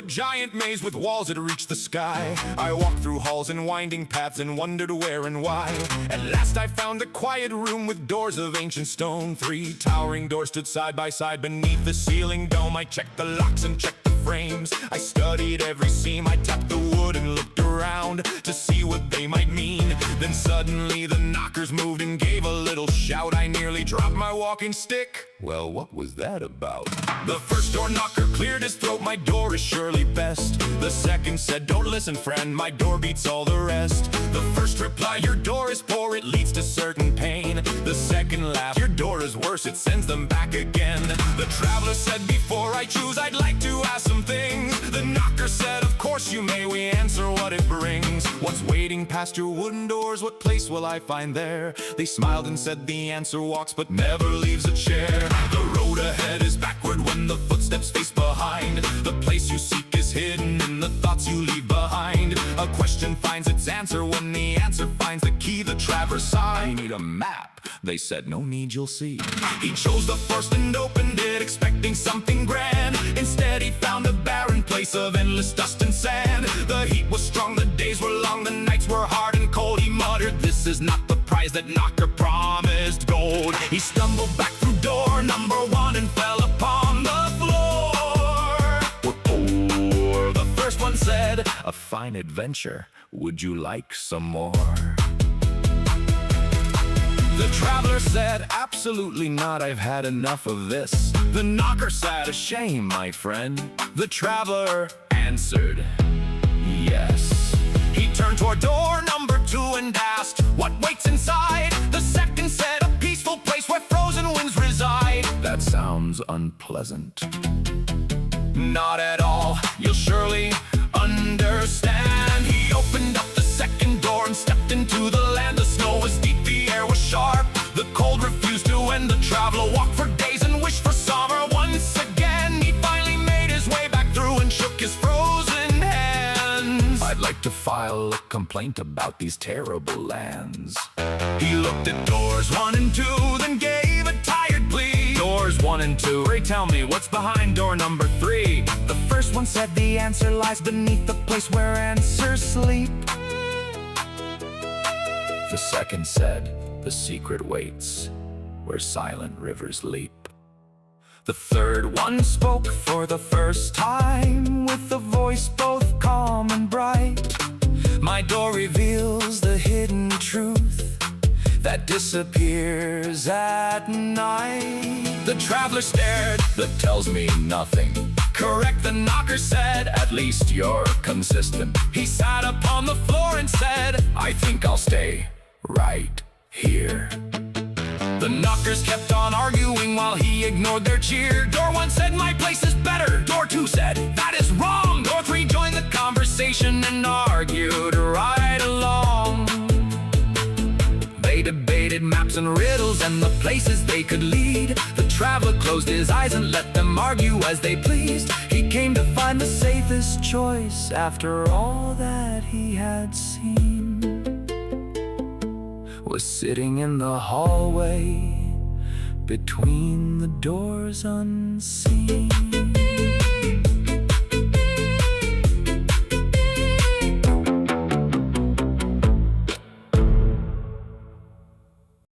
giant maze with walls that reached the sky. I walked through halls and winding paths and wondered where and why. At last I found a quiet room with doors of ancient stone. 3 towering doors stood side by side beneath the ceiling dome. I checked the locks and checked the frames. I studied every seam. I tapped the wood and looked around to see what they might mean. Then suddenly the knockers moved and gave a little shout. I nearly dropped my walking stick. Well, what was that about? The first door knocker cleared his throat. My door is surely best. The second said, don't listen, friend, my door beats all the rest. The first replied, your door is poor, it leads to certain pain. The second laughed, your door is worse, it sends them back again. The traveler said, before I choose, I'd like to ask some things. The knocker said, of course you may, we answer what it brings. What's waiting past your wooden doors? What place will I find there? They smiled and said, the answer walks but never leaves a chair. The road ahead is backward when the footsteps face behind. The place you seek is hidden in the thoughts you leave behind. A question finds its answer when the answer finds the key. The traveler sighed, I need a map. They said, no need, you'll see. He chose the first and opened it, expecting something grand. Instead he found a barren place of endless dust and sand. The heat was strong, the days were long, the nights were hard and cold. He muttered, this is not the prize that knocker promised gold. He stumbled back through door number 1 and fell upon the floor. The first one said, a fine adventure, would you like some more? The traveler said, absolutely not, I've had enough of this. The knocker said, a shame, my friend. The traveler answered, yes. He turned toward door number 2 and asked, what waits inside? The second said, a peaceful place where frozen winds reside. That sounds unpleasant. Not at all, you'll surely understand. He opened up the second door and stepped into the land. The snow was deep, the air was sharp, the cold refused to end. The traveler walked for days and wished for summer once again. He finally made his way back through and shook his frozen hands. I'd like to file a complaint about these terrible lands. He looked at doors 1 and 2, then gave a tired plea. Doors 1 and 2, pray tell me what's behind door number 3. The first one said, the answer lies beneath the place where answers sleep. The second said, the secret waits where silent rivers leap. The third one spoke for the first time with a voice both calm and bright. My door reveals the hidden truth that disappears at night. The traveler stared, that tells me nothing. Correct, the knocker said, at least you're consistent. He sat upon the floor and said, I think I'll stay right here. The knockers kept on arguing while he ignored their cheer. Door 1 said, my place is better. Door 2 said, that is wrong. Door 3 joined the conversation and argued right along. They debated maps and riddles and the places they could lead. The traveler closed his eyes and let them argue as they pleased. He came to find the safest choice after all that he had seen was sitting in the hallway between the doors unseen.